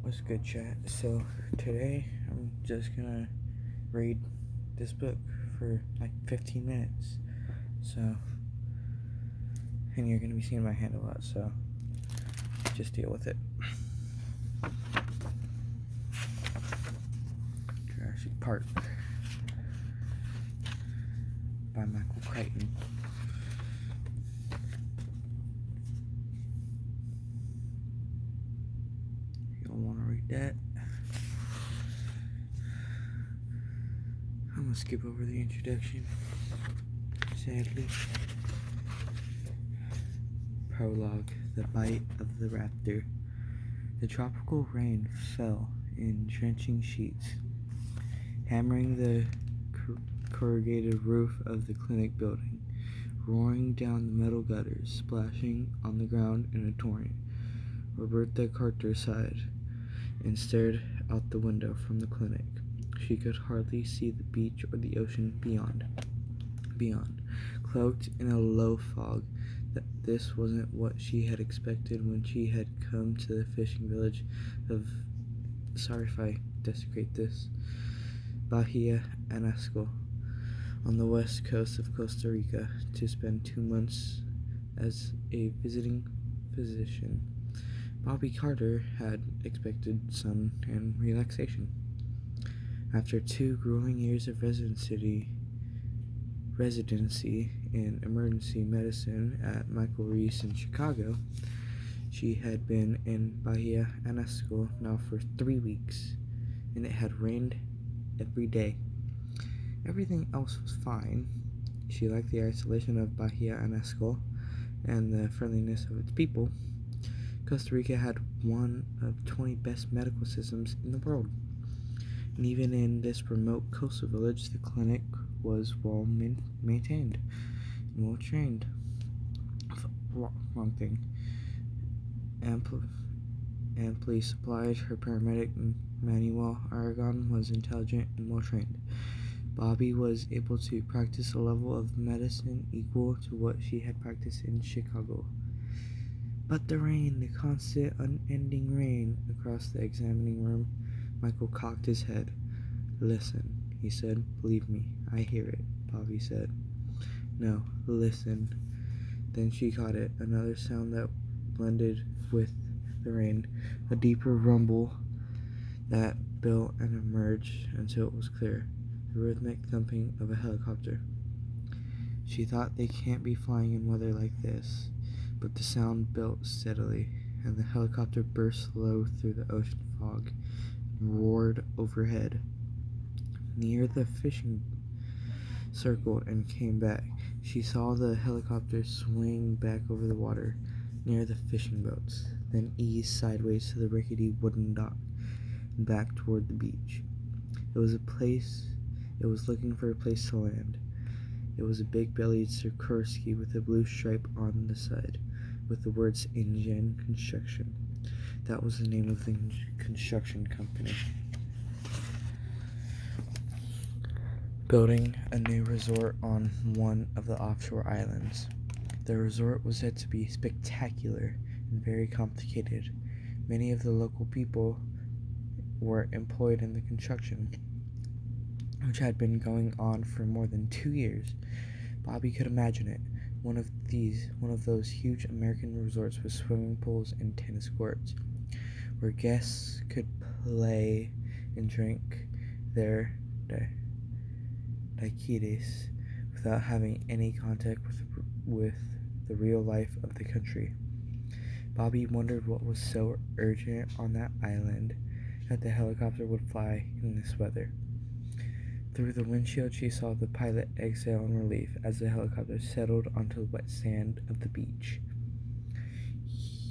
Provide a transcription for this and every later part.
What's good, chat? So, today I'm just gonna read this book for like 15 minutes. So, and you're gonna be seeing my hand a lot, so just deal with it. Jurassic Park by Michael Crichton. You'll want to read that. I'm gonna skip over the introduction, sadly. Prologue: The Bite of the Raptor. The tropical rain fell in drenching sheets, hammering the corrugated roof of the clinic building, roaring down the metal gutters, splashing on the ground in a torrent. Roberta Carter sighed and stared out the window from the clinic. She could hardly see the beach or the ocean beyond. Cloaked in a low fog, that this wasn't what she had expected when she had come to the fishing village of, sorry if I desecrate this, Bahia Anasco, on the west coast of Costa Rica, to spend 2 months as a visiting physician. Bobby Carter had expected sun and relaxation. After 2 grueling years of residency in emergency medicine at Michael Reese in Chicago, she had been in Bahia Anasco now for 3 weeks, and it had rained every day. Everything else was fine. She liked the isolation of Bahia Anasco and the friendliness of its people. Costa Rica had one of 20 best medical systems in the world. And even in this remote coastal village, the clinic was well maintained and well trained. Wrong thing. Amply supplied, her paramedic Manuel Aragon was intelligent and well trained. Bobby was able to practice a level of medicine equal to what she had practiced in Chicago. But the rain, the constant, unending rain across the examining room. Michael cocked his head. "Listen," he said. "Believe me, I hear it," Bobby said. "No, listen." Then she caught it, another sound that blended with the rain, a deeper rumble that built and emerged until it was clear, the rhythmic thumping of a helicopter. She thought, they can't be flying in weather like this, but the sound built steadily, and the helicopter burst low through the ocean fog and roared overhead. Near the fishing circled and came back. She saw the helicopter swing back over the water near the fishing boats, then ease sideways to the rickety wooden dock and back toward the beach. It was looking for a place to land. It was a big-bellied Sikorsky with a blue stripe on the side, with the words "Engine Construction." That was the name of the construction company. Building a new resort on one of the offshore islands. The resort was said to be spectacular and very complicated. Many of the local people were employed in the construction, which had been going on for more than 2 years. Bobby could imagine it. One of those huge American resorts with swimming pools and tennis courts, where guests could play and drink their daiquiris without having any contact with the real life of the country. Bobby wondered what was so urgent on that island that the helicopter would fly in this weather. Through the windshield, she saw the pilot exhale in relief as the helicopter settled onto the wet sand of the beach.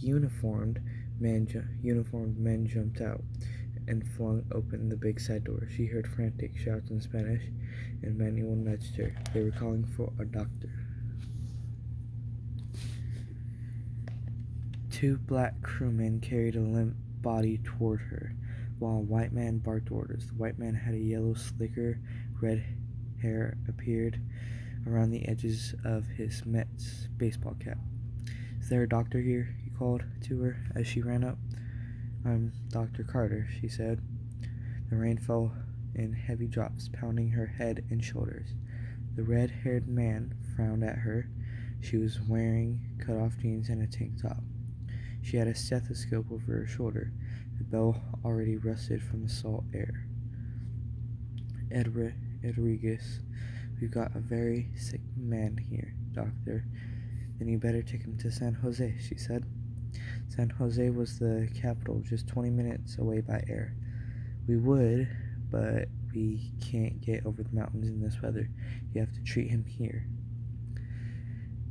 Uniformed men jumped out and flung open the big side door. She heard frantic shouts in Spanish, and Manuel nudged her. They were calling for a doctor. 2 black crewmen carried a limp body toward her, while a white man barked orders. The white man had a yellow slicker, red hair appeared around the edges of his Mets baseball cap. "Is there a doctor here?" he called to her as she ran up. "I'm Dr. Carter," she said. The rain fell in heavy drops, pounding her head and shoulders. The red-haired man frowned at her. She was wearing cut-off jeans and a tank top. She had a stethoscope over her shoulder. The bell already rusted from the salt air. Rodriguez, we've got a very sick man here, doctor. Then you better take him to San Jose, she said. San Jose was the capital, just 20 minutes away by air. We would, but we can't get over the mountains in this weather. You have to treat him here.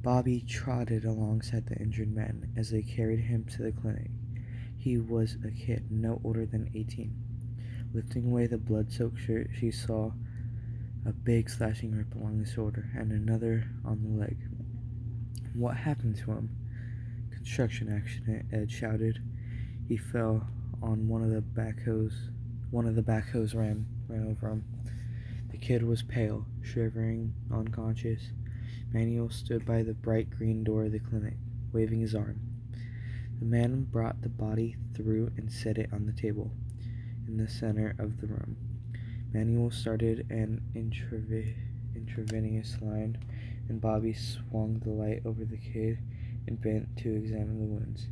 Bobby trotted alongside the injured man as they carried him to the clinic. He was a kid, no older than 18. Lifting away the blood-soaked shirt, she saw a big slashing rip along the shoulder and another on the leg. What happened to him? Construction accident, Ed shouted. He fell on one of the backhoes. One of the backhoes ran over him. The kid was pale, shivering, unconscious. Manuel stood by the bright green door of the clinic, waving his arm. The man brought the body through and set it on the table in the center of the room. Manuel started an intravenous line, and Bobby swung the light over the kid and bent to examine the wounds.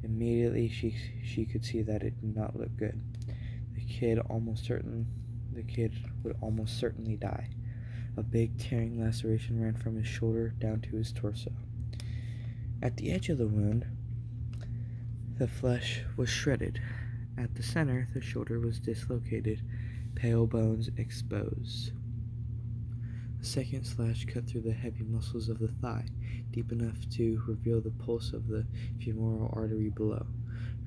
Immediately she could see that it did not look good. The kid would almost certainly die. A big tearing laceration ran from his shoulder down to his torso. At the edge of the wound, the flesh was shredded. At the center, the shoulder was dislocated, pale bones exposed. A second slash cut through the heavy muscles of the thigh, deep enough to reveal the pulse of the femoral artery below.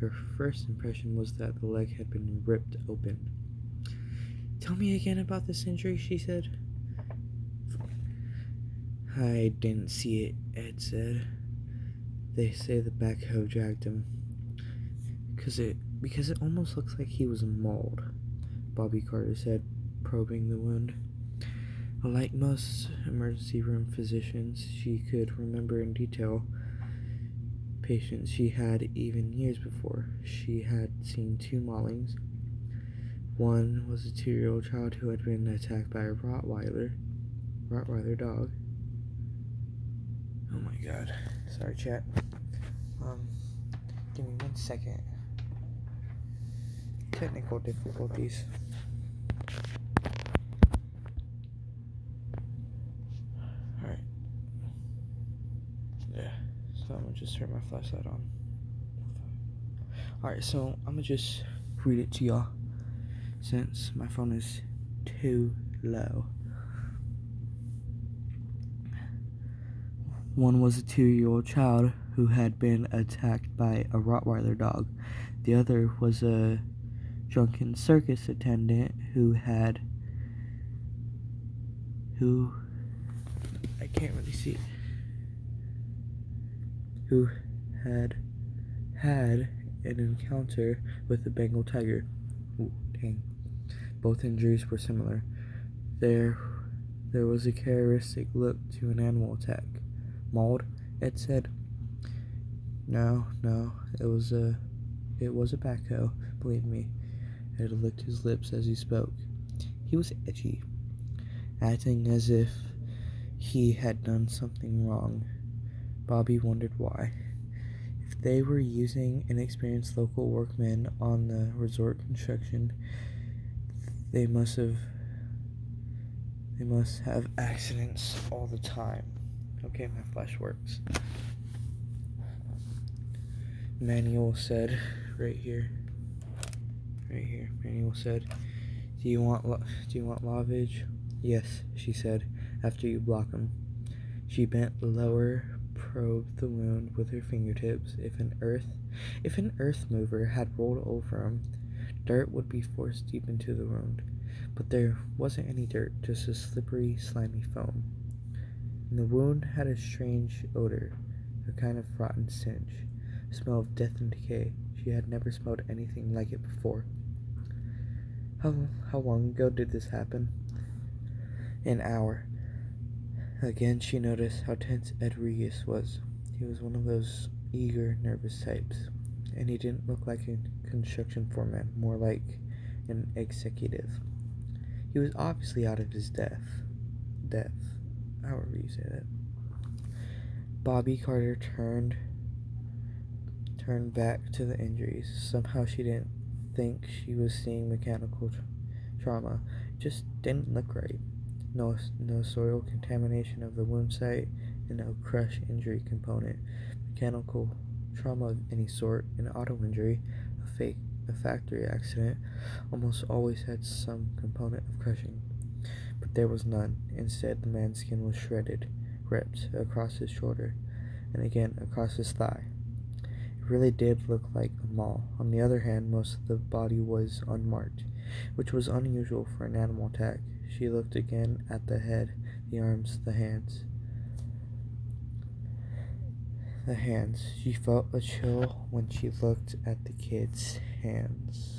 Her first impression was that the leg had been ripped open. "Tell me again about this injury," she said. "I didn't see it," Ed said. "They say the backhoe dragged him. Because it almost looks like he was mauled," Bobby Carter said, probing the wound. Like most emergency room physicians, she could remember in detail patients she had even years before. She had seen 2 maulings. One was a 2-year-old child who had been attacked by a Rottweiler dog. Oh my god. Sorry, chat. Give me 1 second. Technical difficulties. Alright. Yeah. So I'm gonna just turn my flashlight on. Alright, so I'm gonna just read it to y'all since my phone is too low. One was a 2-year-old child who had been attacked by a Rottweiler dog. The other was a drunken circus attendant who had had an encounter with a Bengal tiger. Ooh, dang. Both injuries were similar. There was a characteristic look to an animal attack. "Mauled?" Ed said. No, it was a backhoe, believe me." Ed licked his lips as he spoke. He was edgy, acting as if he had done something wrong. Bobby wondered why. If they were using inexperienced local workmen on the resort construction, they must have accidents all the time. Okay, my flash works. Manuel said, right here. Manuel said, Do you want lavage?" "Yes," she said, "after you block him." She bent lower, probed the wound with her fingertips. If an earth mover had rolled over him, dirt would be forced deep into the wound. But there wasn't any dirt, just a slippery, slimy foam. And the wound had a strange odor, a kind of rotten stench, a smell of death and decay. She had never smelled anything like it before. How long ago did this happen?" "An hour." Again she noticed how tense Ed Rodriguez was. He was one of those eager, nervous types. and he didn't look like a construction foreman, more like an executive. He was obviously out of his depth, however you say that. Bobby Carter turned back to the injuries. Somehow she didn't think she was seeing mechanical trauma. It just didn't look right. No soil contamination of the wound site, and no crush injury component. Mechanical trauma of any sort, an auto injury, a factory accident, almost always had some component of crushing. But there was none. Instead, the man's skin was shredded, ripped across his shoulder, and again across his thigh. It really did look like a maul. On the other hand, most of the body was unmarked, which was unusual for an animal attack. She looked again at the head, the arms, the hands. She felt a chill when she looked at the kid's hands.